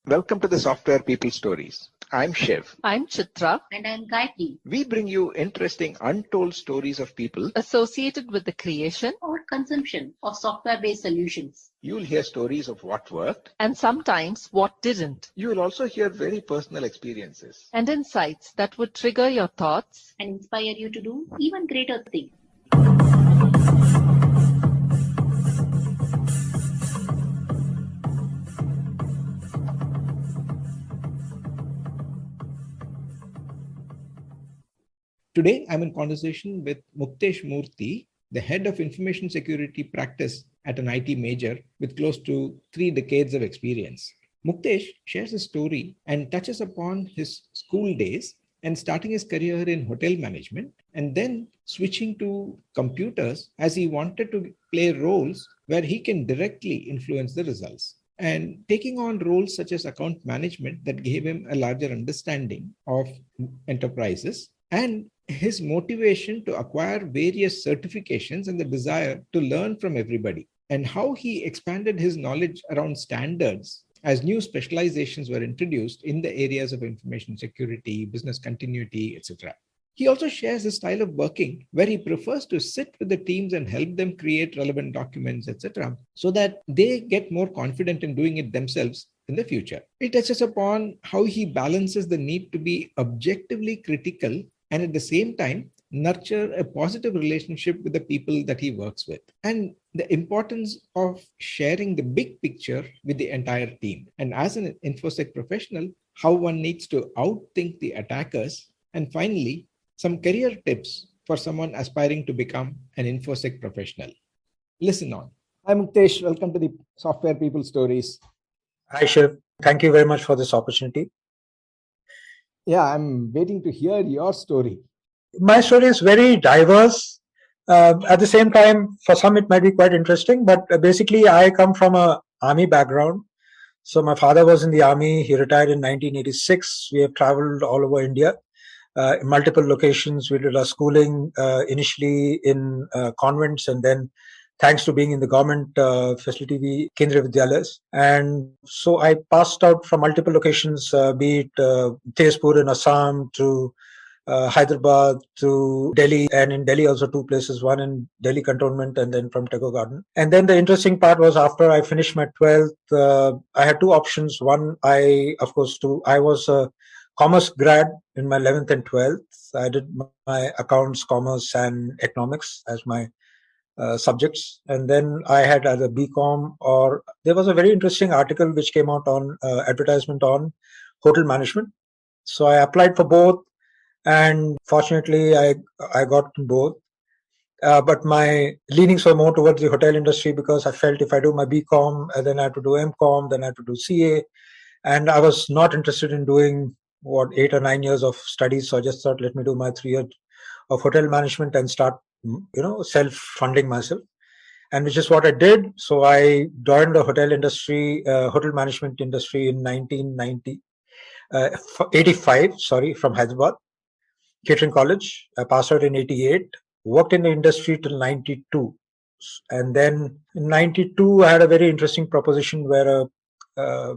Welcome to the Software People Stories. I'm Shiv. I'm Chitra. And I'm Gayatri. We bring you interesting, untold stories of people Associated with the creation Or consumption of software-based solutions. You'll hear stories of what worked, and sometimes what didn't, you will also hear very personal experiences. and insights that would trigger your thoughts And inspire you to do even greater things. Today, I'm in conversation with Muktesh Murthy, the head of information security practice at an IT major with close to 3 decades of experience. Muktesh shares a story and touches upon his school days and starting his career in hotel management and then switching to computers as he wanted to play roles where he can directly influence the results, and taking on roles such as account management that gave him a larger understanding of enterprises, and his motivation to acquire various certifications and the desire to learn from everybody, and how he expanded his knowledge around standards as new specializations were introduced in the areas of information security, business continuity, etc. He also shares his style of working where he prefers to sit with the teams and help them create relevant documents, etc., so that they get more confident in doing it themselves in the future. It touches upon how he balances the need to be objectively critical and at the same time nurture a positive relationship with the people that he works with, and the importance of sharing the big picture with the entire team. And as an InfoSec professional, how one needs to outthink the attackers. And finally, some career tips for someone aspiring to become an InfoSec professional. Listen on. Hi, Muktesh. Welcome to the Software People Stories. Hi, Shiv. Thank you very much for this opportunity. Yeah, I'm waiting to hear your story. My story is very diverse. At the same time, for some it might be quite interesting, but basically I come from a army background. So my father was in the army. He retired in 1986. We have traveled all over India, in multiple locations. We did our schooling initially in convents, and then thanks to being in the government facility, we Kendriya Vidyalayas. And so I passed out from multiple locations, be it Tezpur in Assam to Hyderabad to Delhi, and in Delhi also 2 places, one in Delhi cantonment and then from Tego Garden. And then the interesting part was after I finished my 12th, I had 2 options. One, I was a commerce grad in my 11th and 12th. I did my accounts, commerce and economics as my subjects. And then I had either BCom, or there was a very interesting article which came out on advertisement on hotel management. So I applied for both. And fortunately, I got both. But my leanings were more towards the hotel industry because I felt if I do my BCom, then I have to do MCom, then I have to do CA. And I was not interested in doing 8 or 9 years of studies. So I just thought, let me do my 3 years of hotel management and start, self-funding myself. And which is what I did. So I joined the hotel management industry in 85, from Hyderabad. Catering College. I passed out in 88, worked in the industry till 92. And then in 92, I had a very interesting proposition where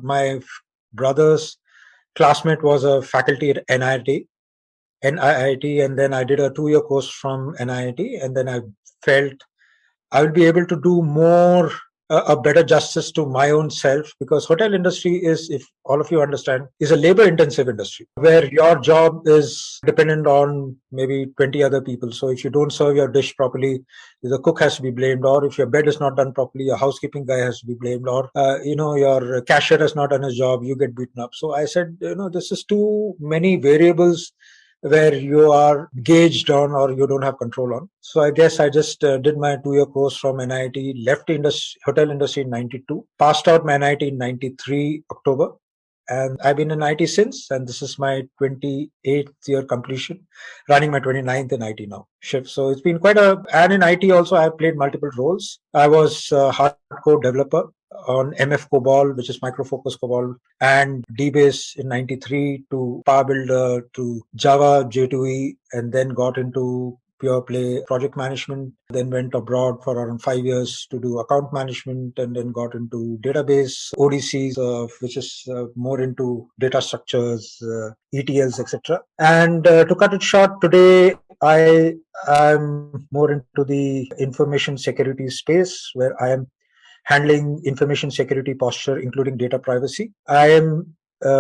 my brother's classmate was a faculty at NIIT, and then I did a 2-year course from NIIT, and then I felt I will be able to do more, a better justice to my own self, because hotel industry is, if all of you understand, is a labor intensive industry where your job is dependent on maybe 20 other people. So if you don't serve your dish properly, the cook has to be blamed, or if your bed is not done properly, your housekeeping guy has to be blamed, or your cashier has not done his job, you get beaten up. So I said, this is too many variables where you are gauged on or you don't have control on. So I guess I just did my 2-year course from NIT, left the hotel industry in 92, passed out my NIT in 93 October, and I've been in IT since, and this is my 28th year completion, running my 29th in IT now. Shift. So it's been and in IT also I've played multiple roles. I was a hardcore developer on MF COBOL, which is Micro Focus COBOL, and DBase in 93, to Power Builder, to Java J2E, and then got into pure play project management, then went abroad for around 5 years to do account management, and then got into database ODCs, which is more into data structures, ETLs, etc. And to cut it short, today I am more into the information security space, where I am handling information security posture, including data privacy. I am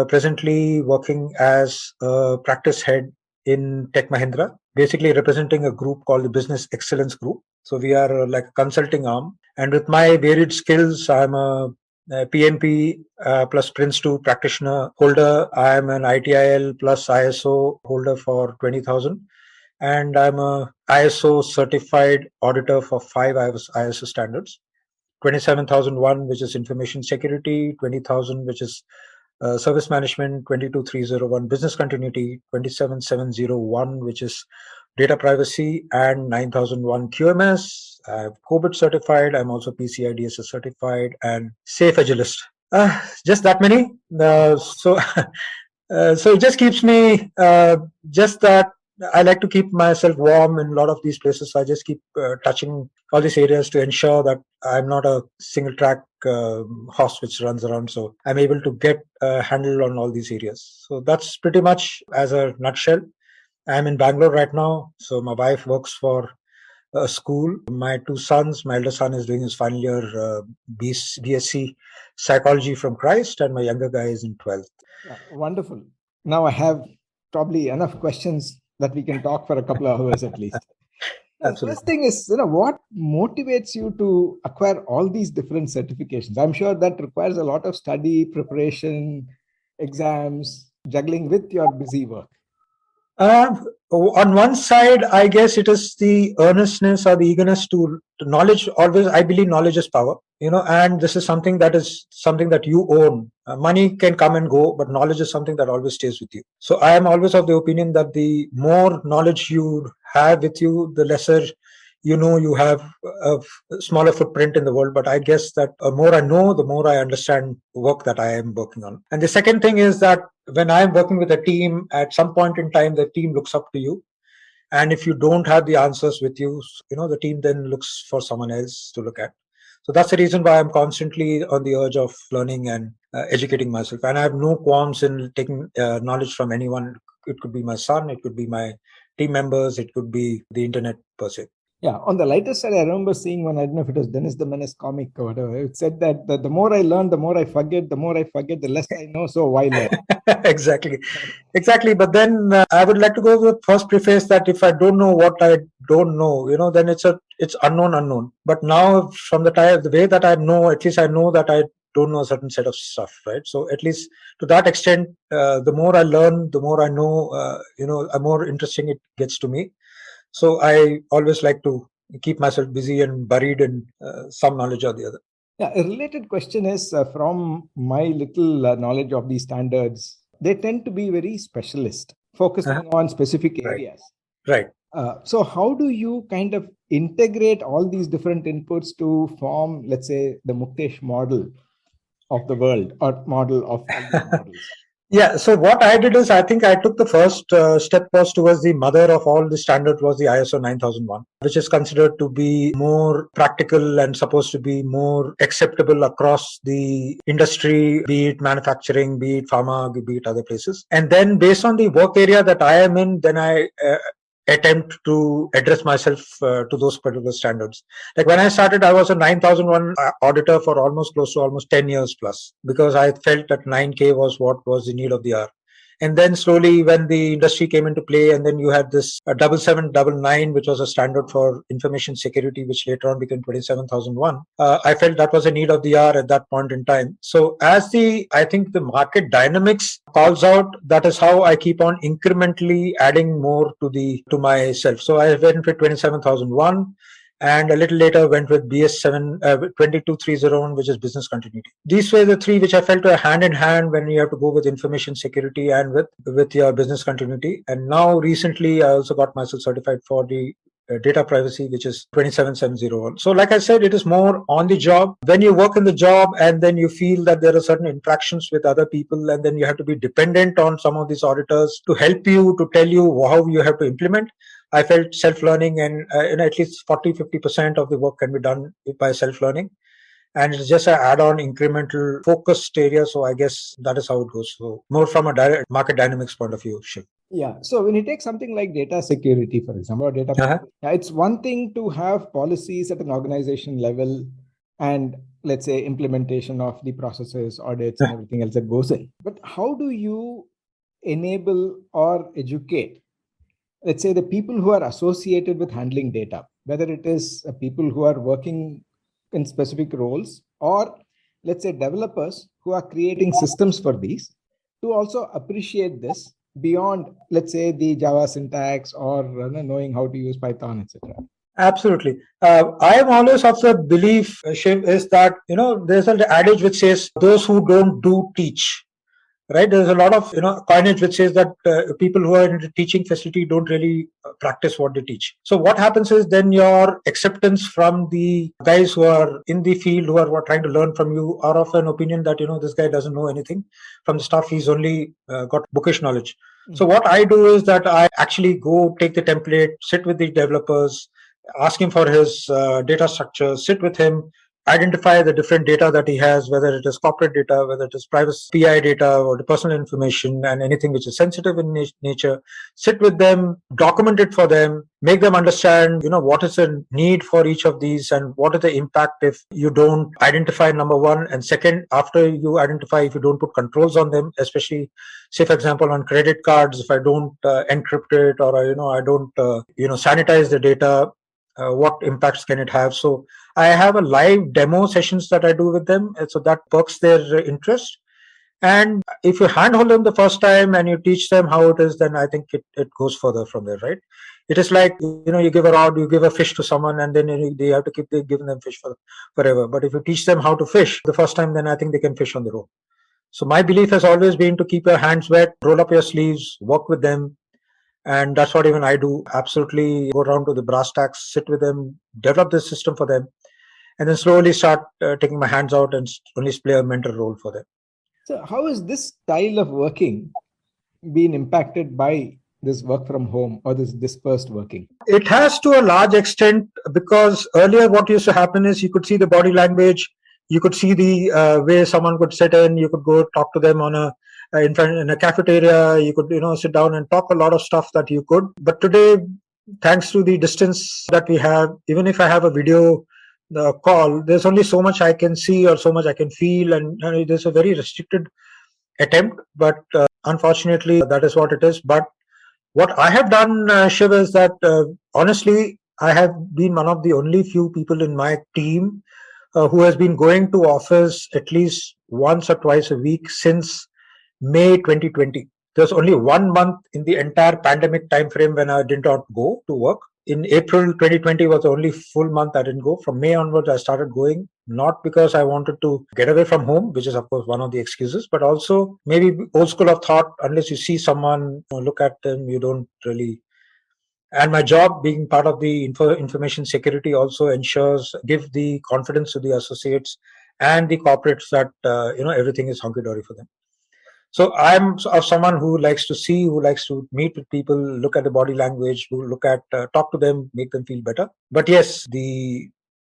presently working as a practice head in Tech Mahindra, basically representing a group called the Business Excellence Group. So we are like a consulting arm. And with my varied skills, I'm a PMP plus Prince 2 practitioner holder. I am an ITIL plus ISO holder for 20,000. And I'm a ISO certified auditor for 5 ISO standards. 27,001, which is information security, 20,000, which is service management, 22,301 business continuity, 27,701, which is data privacy, and 9,001 QMS. I'm COBIT certified. I'm also PCI DSS certified and Safe Agilist. Just that many. So it just keeps me just that. I like to keep myself warm in a lot of these places. So I just keep touching all these areas to ensure that I'm not a single track horse which runs around. So I'm able to get a handle on all these areas. So that's pretty much as a nutshell. I'm in Bangalore right now. So my wife works for a school. My two sons, my elder son is doing his final year BSc psychology from Christ, and my younger guy is in 12th. Wonderful. Now I have probably enough questions that we can talk for a couple of hours at least. The first thing is, what motivates you to acquire all these different certifications? I'm sure that requires a lot of study, preparation, exams, juggling with your busy work. On one side, I guess it is the earnestness or the eagerness to knowledge. Always, I believe knowledge is power, and this is something that you own. Money can come and go, but knowledge is something that always stays with you. So I am always of the opinion that the more knowledge you have with you, the lesser you have a smaller footprint in the world. But I guess that the more I know, the more I understand work that I am working on. And the second thing is that when I'm working with a team, at some point in time, the team looks up to you. And if you don't have the answers with you, the team then looks for someone else to look at. So that's the reason why I'm constantly on the urge of learning and educating myself. And I have no qualms in taking knowledge from anyone. It could be my son, it could be my team members, it could be the internet per se. Yeah, on the lighter side, I remember seeing one, I don't know if it was Dennis the Menace comic or whatever. It said that the more I learn, the more I forget, the less I know, so why learn? Exactly. But then I would like to go with first preface that if I don't know what I don't know, then it's unknown. But now from the way that I know, at least I know that I don't know a certain set of stuff, right? So at least to that extent, the more I learn, the more I know, the more interesting it gets to me. So I always like to keep myself busy and buried in some knowledge or the other. Yeah, a related question is from my little knowledge of these standards, they tend to be very specialist, focusing on specific areas. Right. So how do you kind of integrate all these different inputs to form, let's say, the Muktesh model of the world or model of all these models? Yeah, so what I did is I think I took the first step was towards the mother of all the standards was the ISO 9001, which is considered to be more practical and supposed to be more acceptable across the industry, be it manufacturing, be it pharma, be it other places. And then based on the work area that I am in, then I attempt to address myself to those particular standards. Like when I started, I was a 9001 auditor for close to 10 years plus, because I felt that 9K was what was the need of the hour. And then slowly when the industry came into play, and then you had this 7799, which was a standard for information security, which later on became 27001. I felt that was a need of the hour at that point in time. So as I think the market dynamics calls out, that is how I keep on incrementally adding more to myself. So I went with 27001. And a little later went with BS7 22301, which is business continuity. These were the three which I felt were hand in hand when you have to go with information security and with your business continuity. And now recently, I also got myself certified for the data privacy, which is 27701. So like I said, it is more on the job. When you work in the job and then you feel that there are certain interactions with other people, and then you have to be dependent on some of these auditors to help you, to tell you how you have to implement. I felt self-learning and at least 40-50% of the work can be done by self-learning. And it's just an add-on incremental focused area. So I guess that is how it goes. So more from a direct market dynamics point of view, Shiv. Yeah. So when you take something like data security, for example, or data, it's one thing to have policies at an organization level and let's say implementation of the processes, audits, and everything else that goes in. But how do you enable or educate, let's say, the people who are associated with handling data, whether it is people who are working in specific roles or let's say developers who are creating systems for these, to also appreciate this beyond, let's say, the Java syntax or knowing how to use Python, etc. Absolutely. I am always of the belief, Shiv, is that, there's an adage which says those who don't do teach. Right, there's a lot of coinage which says that people who are in the teaching facility don't really practice what they teach. So what happens is then your acceptance from the guys who are in the field who are trying to learn from you are of an opinion that this guy doesn't know anything from the stuff. He's only got bookish knowledge. Mm-hmm. So what I do is that I actually go take the template, sit with the developers, ask him for his data structure, sit with him, identify the different data that he has, whether it is corporate data, whether it is private PI data or the personal information and anything which is sensitive in nature, sit with them, document it for them, make them understand, what is the need for each of these and what is the impact if you don't identify, number one. And second, after you identify, if you don't put controls on them, especially say, for example, on credit cards, if I don't encrypt it or, I don't, sanitize the data, what impacts can it have? So I have a live demo sessions that I do with them. So that perks their interest. And if you handhold them the first time and you teach them how it is, then I think it goes further from there, right? It is like, you give a rod, you give a fish to someone and then they have to keep giving them fish forever. But if you teach them how to fish the first time, then I think they can fish on their own. So my belief has always been to keep your hands wet, roll up your sleeves, work with them. And that's what even I do. Absolutely go around to the brass tacks, sit with them, develop this system for them, and then slowly start taking my hands out and only play a mentor role for them. So how is this style of working been impacted by this work from home or this dispersed working? It has to a large extent, because earlier what used to happen is you could see the body language, you could see the way someone could sit in, you could go talk to them on in a cafeteria, you could sit down and talk a lot of stuff that you could. But today, thanks to the distance that we have, even if I have a video call, there's only so much I can see or so much I can feel, and there's a very restricted attempt. But unfortunately, that is what it is. But what I have done, Shiv, is that honestly, I have been one of the only few people in my team who has been going to office at least once or twice a week since May 2020. There's only 1 month in the entire pandemic time frame when I did not go to work. In April 2020 was the only full month I didn't go. From May onwards, I started going, not because I wanted to get away from home, which is of course one of the excuses, but also maybe old school of thought, unless you see someone, look at them, you don't really. And my job being part of the information security also ensures, give the confidence to the associates and the corporates that, everything is hunky-dory for them. So I'm someone who likes to see, who likes to meet with people, look at the body language, who look at, talk to them, make them feel better. But yes, the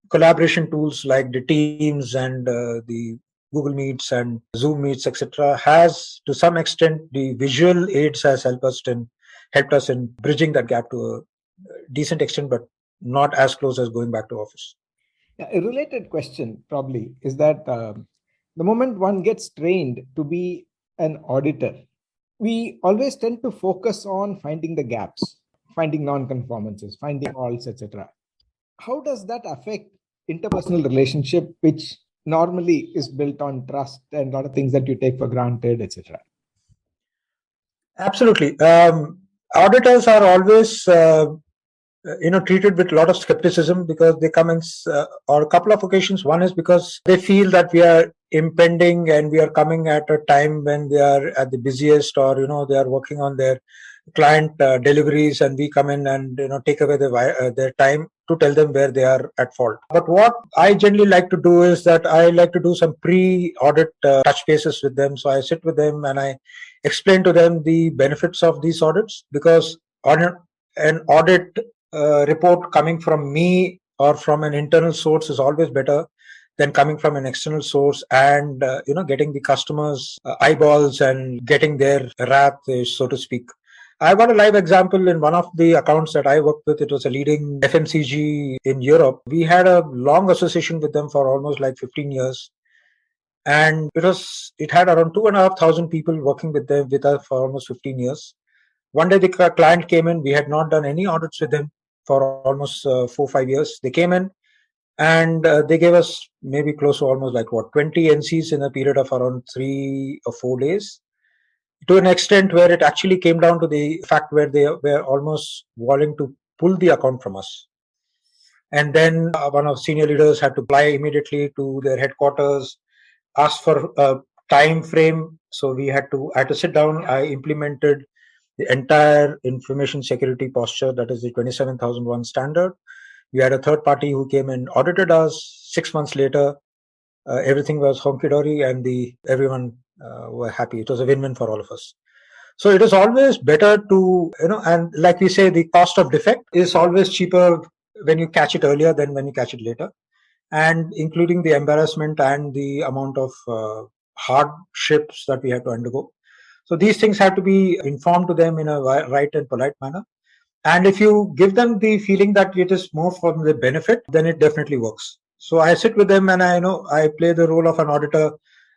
collaboration tools like the Teams and the Google Meets and Zoom Meets, etc., has to some extent the visual aids has helped us in bridging that gap to a decent extent, but not as close as going back to office. Yeah, a related question probably is that the moment one gets trained to be an auditor, we always tend to focus on finding the gaps, finding non-conformances, finding alts, etc. How does that affect interpersonal relationship, which normally is built on trust and a lot of things that you take for granted, etc.? Absolutely. Auditors are always treated with a lot of skepticism because they come in, or a couple of occasions. One is because they feel that we are impending and we are coming at a time when they are at the busiest, or they are working on their client deliveries, and we come in and take away their time to tell them where they are at fault. But what I generally like to do is that I like to do some pre-audit touch bases with them. So I sit with them and I explain to them the benefits of these audits, because an audit report coming from me or from an internal source is always better than coming from an external source and getting the customers eyeballs and getting their wrath, so to speak. I got a live example in one of the accounts that I worked with. It was a leading FMCG in Europe. We had a long association with them for almost like 15 years. And it had around 2,500 people working with us for almost 15 years. One day the client came in. We had not done any audits with them for almost 4-5 years. They came in and they gave us maybe close to almost 20 NCs in a period of around 3 or 4 days, to an extent where it actually came down to the fact where they were almost willing to pull the account from us. And then one of senior leaders had to fly immediately to their headquarters, ask for a time frame. So I had to sit down. I implemented the entire information security posture, that is the 27001 standard. We had a third party who came and audited us. 6 months later, everything was honky-dory and everyone were happy. It was a win-win for all of us. So it is always better to, and like we say, the cost of defect is always cheaper when you catch it earlier than when you catch it later, and including the embarrassment and the amount of hardships that we have to undergo. So these things have to be informed to them in a right and polite manner. And if you give them the feeling that it is more for the benefit, then it definitely works. So I sit with them and I play the role of an auditor,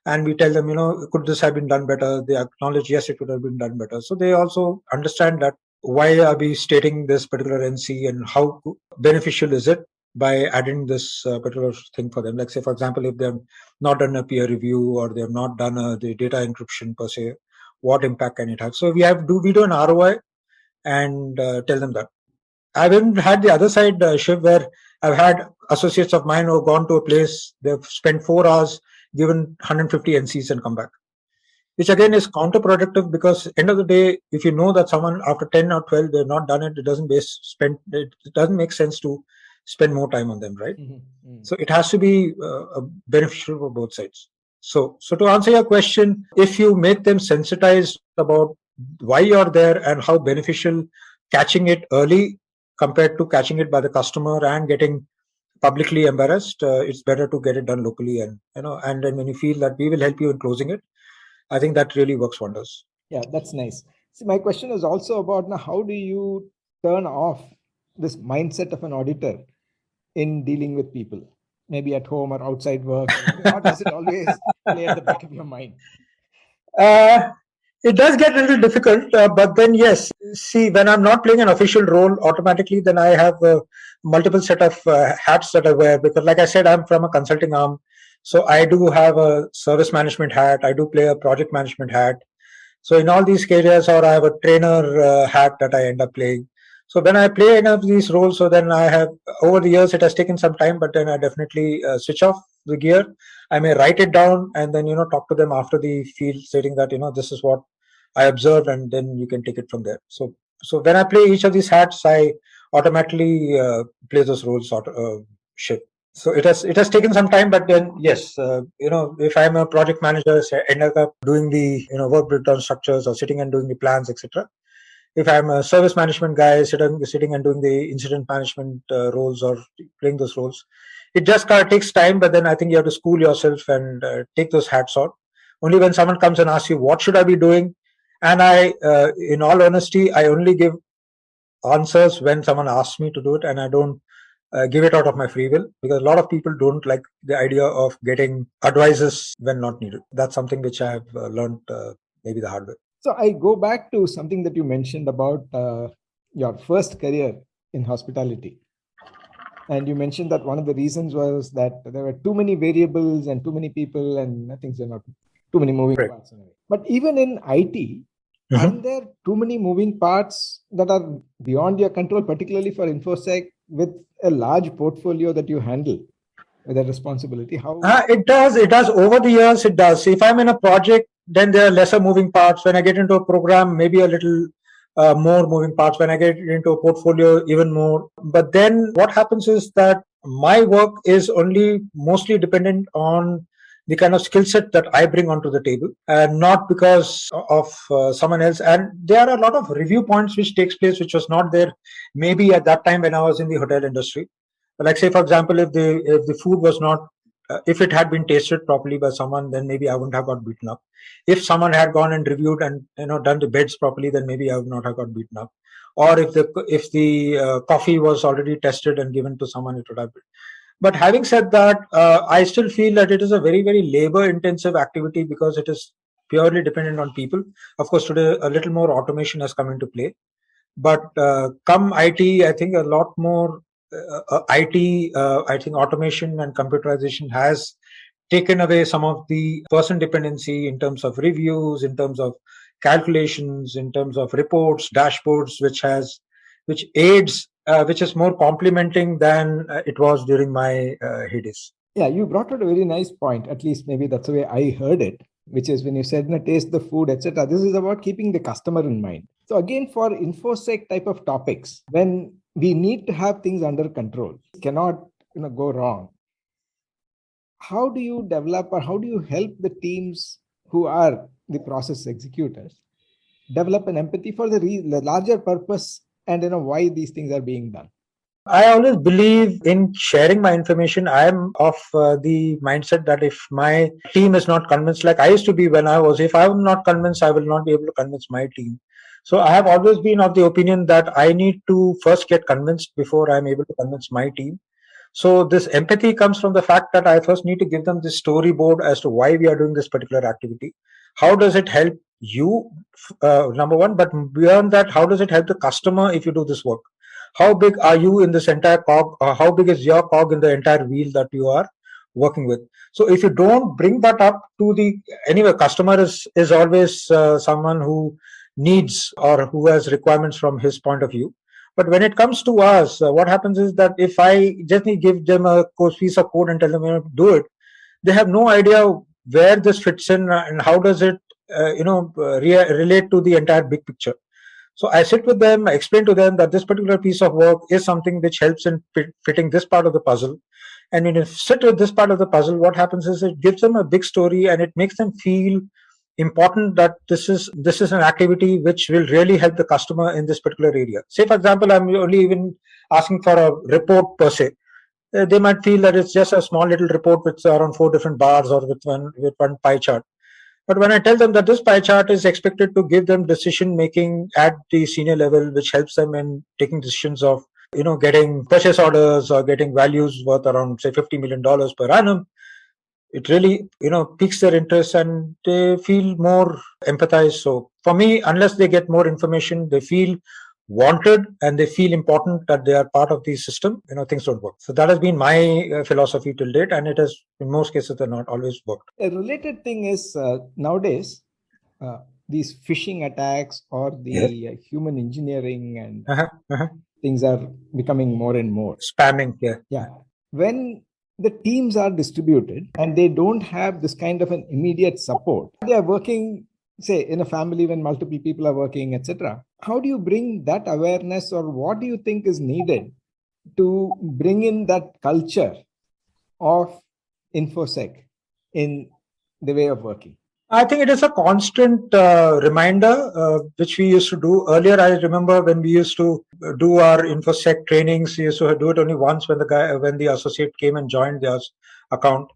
and we tell them, could this have been done better? They acknowledge, yes, it could have been done better. So they also understand that why are we stating this particular NC and how beneficial is it by adding this particular thing for them. Like say, for example, if they've not done a peer review or they've not done the data encryption per se, what impact can it have? So we do an ROI and tell them that. I've even had the other side, Shiv, where I've had associates of mine who have gone to a place, they've spent 4 hours, given 150 NCs and come back, which again is counterproductive, because end of the day, if you know that someone after 10 or 12 they've not done it, it doesn't make sense to spend more time on them, right? Mm-hmm. So it has to be beneficial for both sides. So to answer your question, if you make them sensitized about why you're there and how beneficial catching it early compared to catching it by the customer and getting publicly embarrassed, it's better to get it done locally. And and then when you feel that we will help you in closing it, I think that really works wonders. Yeah, that's nice. See, my question is also about now, how do you turn off this mindset of an auditor in dealing with people, maybe at home or outside work? How does it always play at the back of your mind? It does get a little difficult, but then yes, see, when I'm not playing an official role, automatically then I have multiple set of hats that I wear, because like I said, I'm from a consulting arm. So I do have a service management hat. I do play a project management hat. So in all these areas, or I have a trainer hat that I end up playing. So when I play any of these roles, so then I have, over the years, it has taken some time, but then I definitely switch off the gear. I may write it down and then, talk to them after the field, stating that, this is what I observed, and then you can take it from there. So when I play each of these hats, I automatically play those roles shift. So it has taken some time, but then yes, if I'm a project manager, say, I end up doing the work breakdown structures or sitting and doing the plans, etc. If I'm a service management guy, sitting and doing the incident management roles or playing those roles, it just kind of takes time. But then I think you have to school yourself and take those hats on. Only when someone comes and asks you, what should I be doing? And I, in all honesty, I only give answers when someone asks me to do it, and I don't give it out of my free will, because a lot of people don't like the idea of getting advices when not needed. That's something which I have learned maybe the hard way. So I go back to something that you mentioned about your first career in hospitality. And you mentioned that one of the reasons was that there were too many variables and too many people, and things are not too many moving parts. But even in IT, aren't there too many moving parts that are beyond your control, particularly for InfoSec, with a large portfolio that you handle with a responsibility? How? It does. Over the years, it does. If I'm in a project, then there are lesser moving parts. When I get into a program, maybe a little more moving parts. When I get into a portfolio, even more. But then what happens is that my work is only mostly dependent on the kind of skill set that I bring onto the table, not because of someone else. And there are a lot of review points which takes place, which was not there maybe at that time when I was in the hotel industry. Like say, for example, if the food was not, if it had been tasted properly by someone, then maybe I wouldn't have got beaten up. If someone had gone and reviewed and done the beds properly, then maybe I would not have got beaten up. Or if the coffee was already tested and given to someone, it would have been. But having said that, I still feel that it is a very, very labor-intensive activity because it is purely dependent on people. Of course, today a little more automation has come into play. But come IT, I think a lot more IT, I think automation and computerization has taken away some of the person dependency in terms of reviews, in terms of calculations, in terms of reports, dashboards, which aids, which is more complementing than it was during my heydays. Yeah, you brought out a very nice point. At least maybe that's the way I heard it, which is when you said, taste the food, etc. This is about keeping the customer in mind. So again, for InfoSec type of topics, when we need to have things under control, cannot go wrong. How do you develop or how do you help the teams who are the process executors develop an empathy for the larger purpose and why these things are being done? I always believe in sharing my information. I am of the mindset that if my team is not convinced, like I used to be when I was, if I am not convinced, I will not be able to convince my team. So I have always been of the opinion that I need to first get convinced before I am able to convince my team. So this empathy comes from the fact that I first need to give them this storyboard as to why we are doing this particular activity. How does it help you, number one, but beyond that, how does it help the customer if you do this work? How big are you in this entire cog? How big is your cog in the entire wheel that you are working with? So if you don't bring that up to anyway, customer is always someone who needs or who has requirements from his point of view. But when it comes to us, what happens is that if I just give them a piece of code and tell them do it, they have no idea where this fits in and how does it relate to the entire big picture. So I sit with them, I explain to them that this particular piece of work is something which helps in fitting this part of the puzzle. And when you sit with this part of the puzzle, what happens is it gives them a big story and it makes them feel important that this is an activity which will really help the customer in this particular area. Say, for example, I'm only even asking for a report per se. They might feel that it's just a small little report with around 4 different bars or with one pie chart. But when I tell them that this pie chart is expected to give them decision making at the senior level, which helps them in taking decisions of, getting purchase orders or getting values worth around, say, $50 million per annum, it really, piques their interest and they feel more empathized. So for me, unless they get more information, they feel wanted and they feel important that they are part of the system, things don't work. So that has been my philosophy till date, and it has in most cases they're not always worked. A related thing is nowadays these phishing attacks or the human engineering and things are becoming more and more spamming. When the teams are distributed and they don't have this kind of an immediate support, they are working, say, in a family when multiple people are working, etc. How do you bring that awareness, or what do you think is needed to bring in that culture of InfoSec in the way of working? I think it is a constant reminder, which we used to do earlier. I remember when we used to do our InfoSec trainings, we used to do it only once when the associate came and joined the account.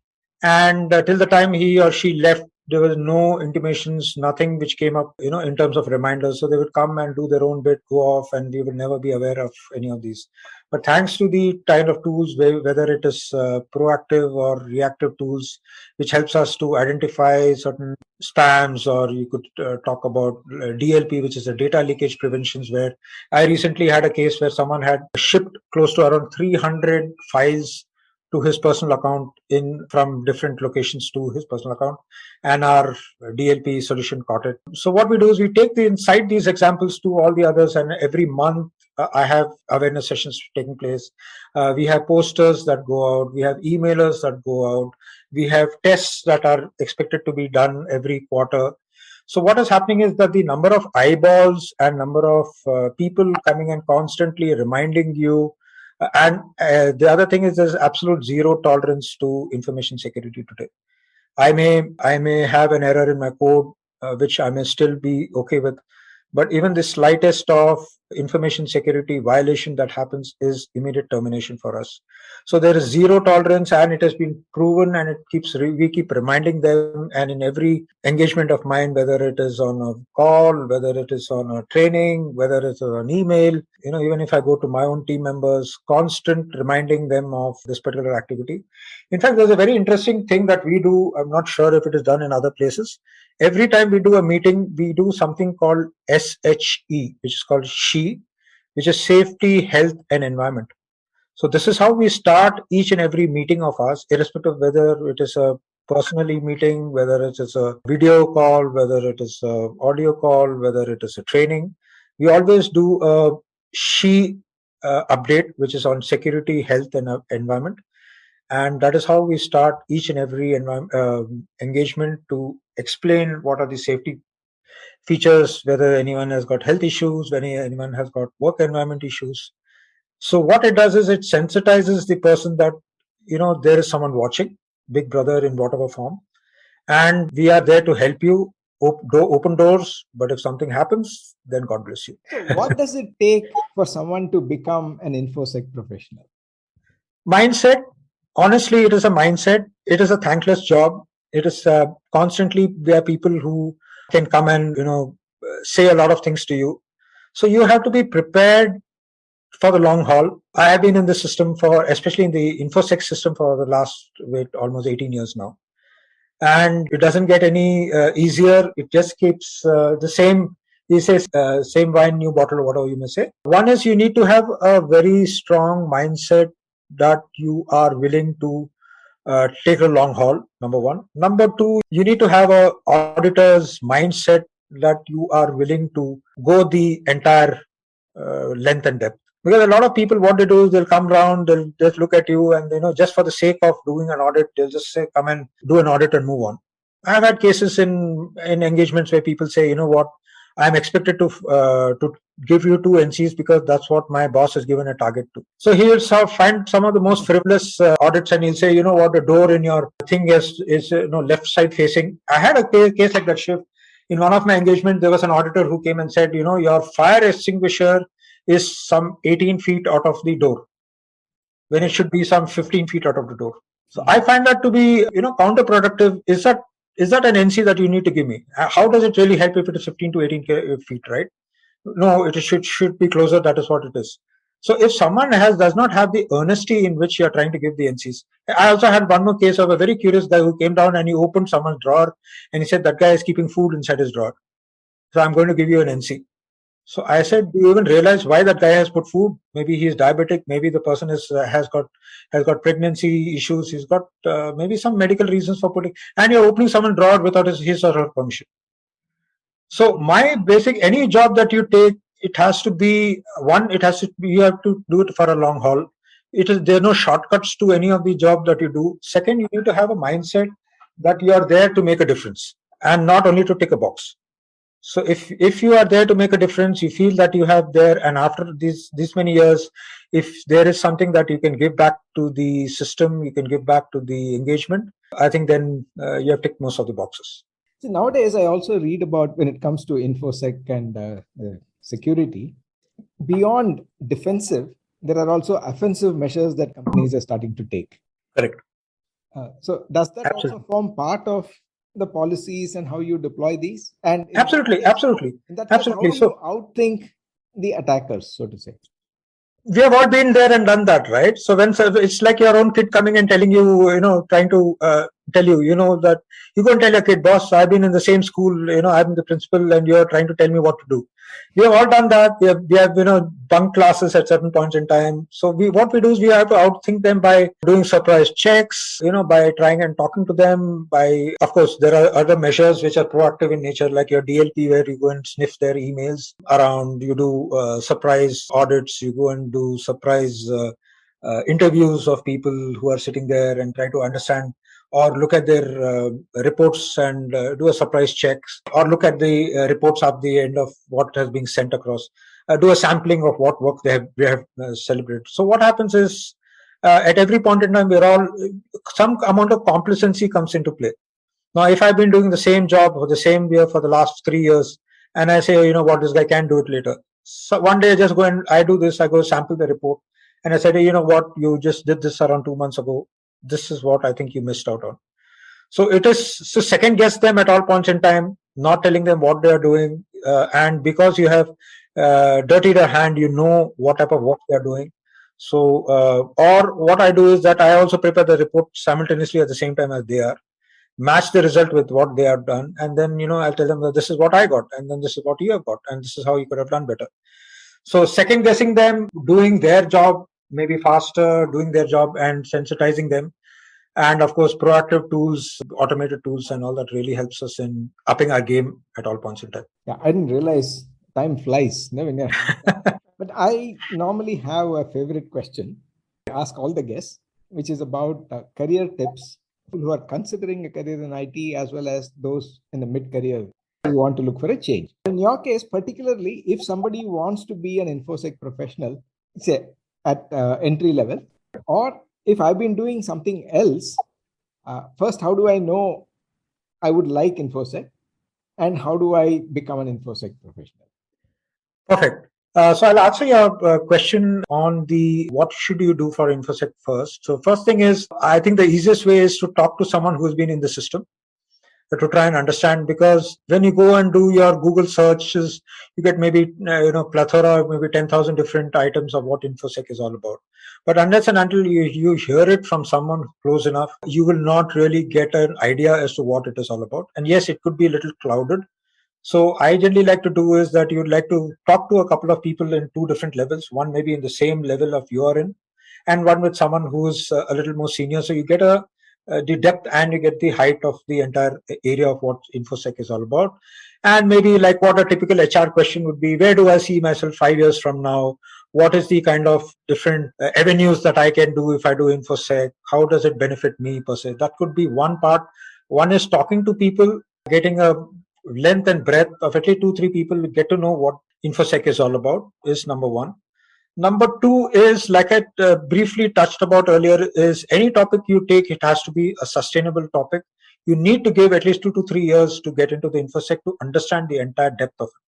And till the time he or she left, there was no intimations, nothing which came up, in terms of reminders. So they would come and do their own bit, go off, and we would never be aware of any of these. But thanks to the kind of tools, whether it is proactive or reactive tools, which helps us to identify certain spams, or you could talk about DLP, which is a data leakage preventions, where I recently had a case where someone had shipped close to around 300 files to his personal account from different locations to his personal account, and our DLP solution caught it. So what we do is we take inside these examples to all the others, and every month I have awareness sessions taking place. We have posters that go out. We have emailers that go out. We have tests that are expected to be done every quarter. So what is happening is that the number of eyeballs and number of people coming and constantly reminding you. And the other thing is there's absolute zero tolerance to information security today. I may have an error in my code, which I may still be okay with. But even the slightest of information security violation that happens is immediate termination for us. So there is zero tolerance, and it has been proven, and we keep reminding them. And in every engagement of mine, whether it is on a call, whether it is on a training, whether it's on an email, even if I go to my own team members, constant reminding them of this particular activity. In fact, there's a very interesting thing that we do. I'm not sure if it is done in other places. Every time we do a meeting, we do something called SHE, which is called SHE, which is safety, health, and environment. So this is how we start each and every meeting of ours, irrespective of whether it is a personally meeting, whether it is a video call, whether it is a audio call, whether it is a training. We always do a SHE update, which is on security, health, and environment. And that is how we start each and every engagement, to explain what are the safety features, whether anyone has got health issues, whether anyone has got work environment issues. So what it does is it sensitizes the person that, there is someone watching, big brother in whatever form, and we are there to help you open doors. But if something happens, then God bless you. So what does it take for someone to become an InfoSec professional? Mindset. Honestly, it is a mindset. It is a thankless job. It is constantly, there are people who can come and, say a lot of things to you. So you have to be prepared for the long haul. I have been in the system especially in the InfoSec system, for the last almost 18 years now. And it doesn't get any easier. It just keeps the same. He says, same wine, new bottle, whatever you may say. One is, you need to have a very strong mindset that you are willing to take a long haul, number one. Number two, you need to have a auditor's mindset that you are willing to go the entire length and depth. Because a lot of people, what they do is they'll come around, they'll just look at you, and just for the sake of doing an audit, they'll just say, come and do an audit and move on. I've had cases in engagements where people say, what, I'm expected to give you 2 NCs because that's what my boss has given a target to. So he'll find some of the most frivolous audits, and he'll say, what, the door in your thing is left side facing. I had a case like that, Shiv. In one of my engagements, there was an auditor who came and said, your fire extinguisher is some 18 feet out of the door, when it should be some 15 feet out of the door. So I find that to be, counterproductive. Is that an NC that you need to give me? How does it really help if it is 15 to 18 feet, right? No, it should be closer. That is what it is. So if someone does not have the earnesty in which you are trying to give the NCs. I also had one more case of a very curious guy who came down and he opened someone's drawer and he said, that guy is keeping food inside his drawer, so I'm going to give you an NC. So I said, do you even realize why that guy has put food? Maybe he's diabetic. Maybe the person has got pregnancy issues. He's got maybe some medical reasons for putting, and you're opening someone's drawer without his or her permission. So any job that you take, it has to be you have to do it for a long haul. There are no shortcuts to any of the job that you do. Second, you need to have a mindset that you are there to make a difference and not only to tick a box. So if you are there to make a difference, you feel that you have there, and after this many years, if there is something that you can give back to the system, you can give back to the engagement, I think then you have ticked most of the boxes. So nowadays, I also read about, when it comes to InfoSec and security, beyond defensive, there are also offensive measures that companies are starting to take. Correct. So does that Absolutely. also form part of the policies and how you deploy these? And absolutely. In that case, how do you outthink the attackers, so to say? We have all been there and done that, right? So it's like your own kid coming and telling you, trying to tell you, that you go and tell your kid, boss, I've been in the same school, I'm the principal, and you're trying to tell me what to do. We have all done that. We have bunked classes at certain points in time. So what we do is we have to outthink them by doing surprise checks, by trying and talking to them. Of course, there are other measures which are proactive in nature, like your DLP, where you go and sniff their emails around. You do surprise audits. You go and do surprise interviews of people who are sitting there and try to understand, or look at their reports and do a surprise checks, or look at the reports at the end of what has been sent across, do a sampling of what work they have celebrated. So what happens is, at every point in time, some amount of complacency comes into play. Now, if I've been doing the same job for the same year for the last 3 years, and I say, oh, you know what, this guy can do it later. So one day I just go and I do this, I go sample the report, and I said, hey, you know what, you just did this around 2 months ago. This is what I think you missed out on. So it is so second guess them at all points in time, not telling them what they are doing, and because you have dirtied a hand, you know what type of work they are doing. So, or what I do is that I also prepare the report simultaneously at the same time as they are, match the result with what they have done, and then I'll tell them that this is what I got, and then this is what you have got, and this is how you could have done better. So second guessing them, doing their job maybe faster, doing their job and sensitizing them, and of course proactive tools, automated tools, and all that really helps us in upping our game at all points in time. Yeah, I didn't realize time flies. No, but I normally have a favorite question I ask all the guests, which is about career tips who are considering a career in IT, as well as those in the mid-career who want to look for a change. In your case, particularly, if somebody wants to be an InfoSec professional, say at entry level, or if I've been doing something else, first, how do I know I would like InfoSec, and how do I become an InfoSec professional? Perfect. So I'll answer your question on the what should you do for InfoSec first. So first thing is, I think the easiest way is to talk to someone who's been in the system, to try and understand, because when you go and do your Google searches, you get maybe plethora, maybe 10,000 different items of what InfoSec is all about. But unless and until you hear it from someone close enough, you will not really get an idea as to what it is all about. And yes, it could be a little clouded. So I generally like to do is that you'd like to talk to a couple of people in two different levels, one maybe in the same level of you are in, and one with someone who's a little more senior. So you get the depth and you get the height of the entire area of what InfoSec is all about. And maybe like what a typical HR question would be, where do I see myself 5 years from now? What is the kind of different avenues that I can do if I do InfoSec? How does it benefit me per se? That could be one part. One is talking to people, getting a length and breadth of at least 2-3 people to get to know what InfoSec is all about is number one. Number two is, like I briefly touched about earlier, is any topic you take, it has to be a sustainable topic. You need to give at least 2 to 3 years to get into the InfoSec to understand the entire depth of it.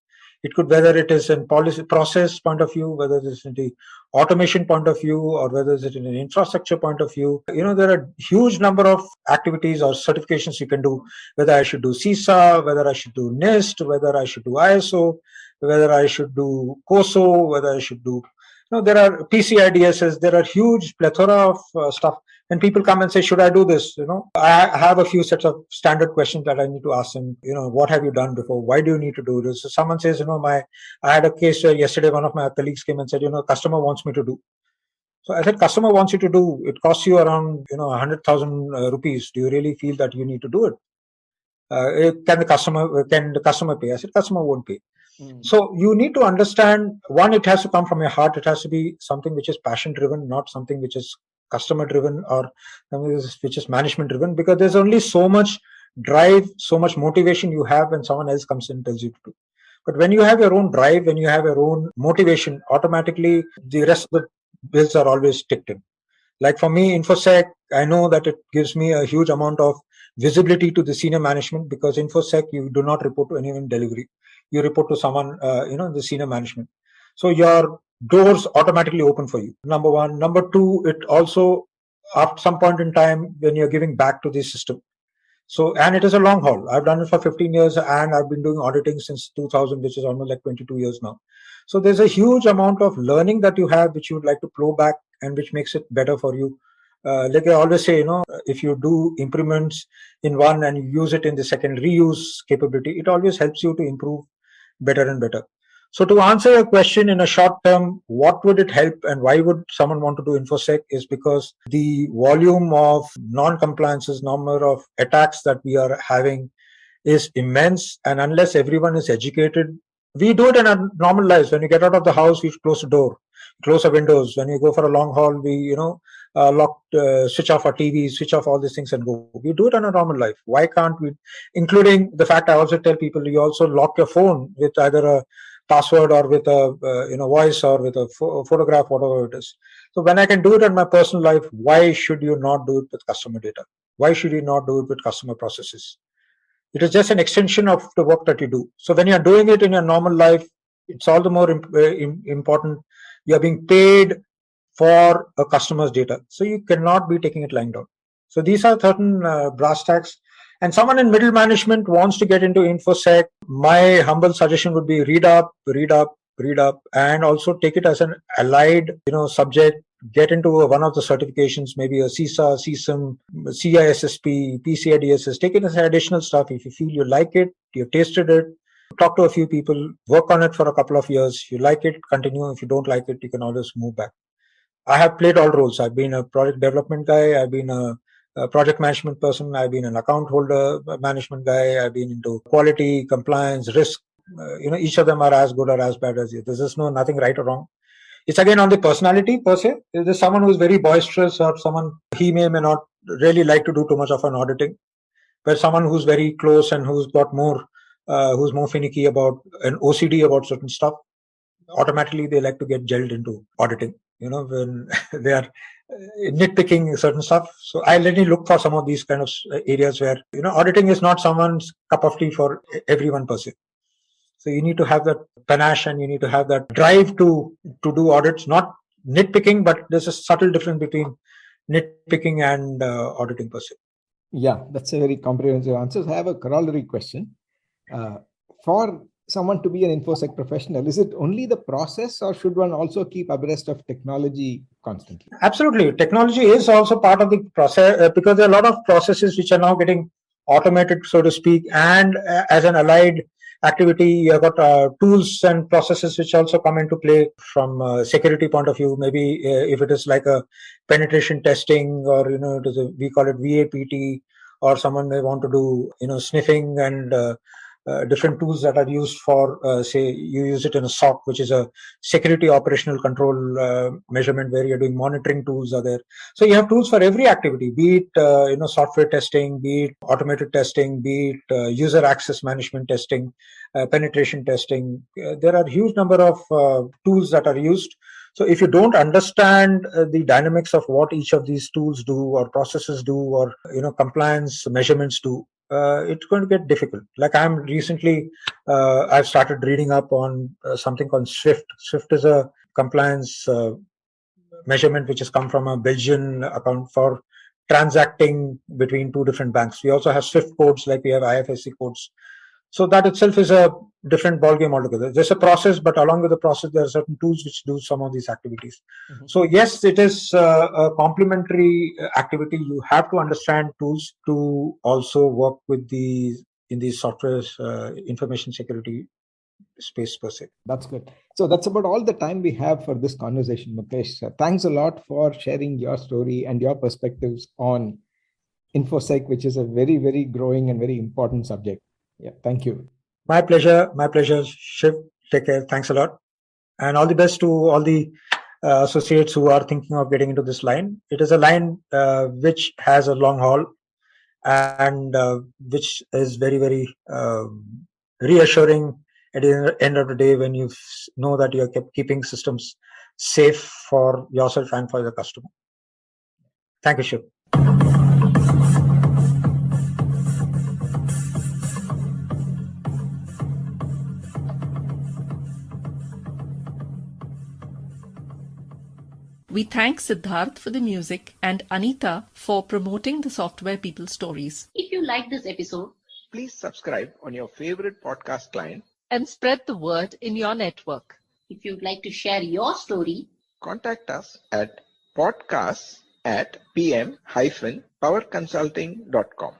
It could, whether it is in policy process point of view, whether it is in the automation point of view, or whether it is in an infrastructure point of view. There are huge number of activities or certifications you can do, whether I should do CISA, whether I should do NIST, whether I should do ISO, whether I should do COSO, whether I should do there are PCI DSS, there are huge plethora of stuff. When people come and say, should I do this? I have a few sets of standard questions that I need to ask them. What have you done before? Why do you need to do this? So someone says, I had a case yesterday, one of my colleagues came and said, customer wants me to do. So I said, customer wants you to do, it costs you around, 100,000 rupees. Do you really feel that you need to do it? Can the customer pay? I said, customer won't pay. So you need to understand, one, it has to come from your heart. It has to be something which is passion driven, not something which is customer driven or which is management driven, because there's only so much drive, so much motivation you have when someone else comes in and tells you to do. But when you have your own drive, when you have your own motivation, automatically the rest of the bills are always ticked in. Like for me, InfoSec, I know that it gives me a huge amount of visibility to the senior management, because InfoSec, you do not report to anyone in delivery. You report to someone, the senior management. So your doors automatically open for you. Number one. Number two, it also, at some point in time, when you're giving back to the system. So, and it is a long haul. I've done it for 15 years and I've been doing auditing since 2000, which is almost like 22 years now. So there's a huge amount of learning that you have, which you would like to flow back and which makes it better for you. Like I always say, if you do improvements in one and you use it in the second, reuse capability, it always helps you to improve better and better. So to answer your question in a short term, what would it help and why would someone want to do InfoSec is because the volume of non-compliances, number of attacks that we are having is immense. And unless everyone is educated, we do it in our normal lives. When you get out of the house, we close the door, close the windows. When you go for a long haul, we, switch off our TV, switch off all these things and go. We do it in a normal life. Why can't we? Including the fact I also tell people, you also lock your phone with either a password or with a voice or with a photograph, whatever it is. So when I can do it in my personal life, why should you not do it with customer data? Why should you not do it with customer processes? It is just an extension of the work that you do. So when you're doing it in your normal life, it's all the more important. You're being paid for a customer's data. So you cannot be taking it lying down. So these are certain brass tacks. And someone in middle management wants to get into InfoSec, my humble suggestion would be read up, and also take it as an allied, subject. Get into one of the certifications, maybe a CISA, CSIM, CISSP, PCI DSS. Take it as additional stuff. If you feel you like it, you've tasted it, talk to a few people, work on it for a couple of years. If you like it, continue. If you don't like it, you can always move back. I have played all roles. I've been a project development guy. I've been a project management person. I've been an account holder management guy. I've been into quality, compliance, risk. Each of them are as good or as bad as you. There's nothing right or wrong. It's again on the personality per se. If there's someone who's very boisterous or someone he may not really like to do too much of an auditing, but someone who's very close and who's more finicky about an OCD about certain stuff, automatically they like to get gelled into auditing, when they are nitpicking certain stuff. So I really look for some of these kind of areas where, auditing is not someone's cup of tea for everyone per se. So you need to have that panache and you need to have that drive to do audits, not nitpicking, but there's a subtle difference between nitpicking and auditing per se. Yeah, that's a very comprehensive answer. So I have a corollary question. For someone to be an InfoSec professional, is it only the process or should one also keep abreast of technology constantly? Absolutely. Technology is also part of the process because there are a lot of processes which are now getting automated, so to speak, and as an allied activity, you've got tools and processes which also come into play from a security point of view. Maybe if it is like a penetration testing or, we call it VAPT, or someone may want to do, sniffing and different tools that are used for, say, you use it in a SOC, which is a security operational control measurement where you're doing monitoring tools are there. So you have tools for every activity, be it, software testing, be it automated testing, be it user access management testing, penetration testing. There are a huge number of tools that are used. So if you don't understand the dynamics of what each of these tools do or processes do or, compliance measurements do, it's going to get difficult. Like I've started reading up on something called SWIFT. SWIFT is a compliance measurement which has come from a Belgian account for transacting between two different banks. We also have SWIFT codes like we have IFSC codes. So that itself is a different ballgame altogether. There's a process, but along with the process, there are certain tools which do some of these activities. Mm-hmm. So yes, it is a complementary activity. You have to understand tools to also work with in these software information security space per se. That's good. So that's about all the time we have for this conversation, Muktesh. Thanks a lot for sharing your story and your perspectives on InfoSec, which is a very, very growing and very important subject. Yeah, thank you. My pleasure, Shiv. Take care. Thanks a lot. And all the best to all the associates who are thinking of getting into this line. It is a line which has a long haul and which is very, very reassuring at the end of the day when you know that you're keeping systems safe for yourself and for the customer. Thank you, Shiv. We thank Siddharth for the music and Anita for promoting the Software People Stories. If you like this episode, please subscribe on your favorite podcast client and spread the word in your network. If you'd like to share your story, contact us at podcasts@pm-powerconsulting.com.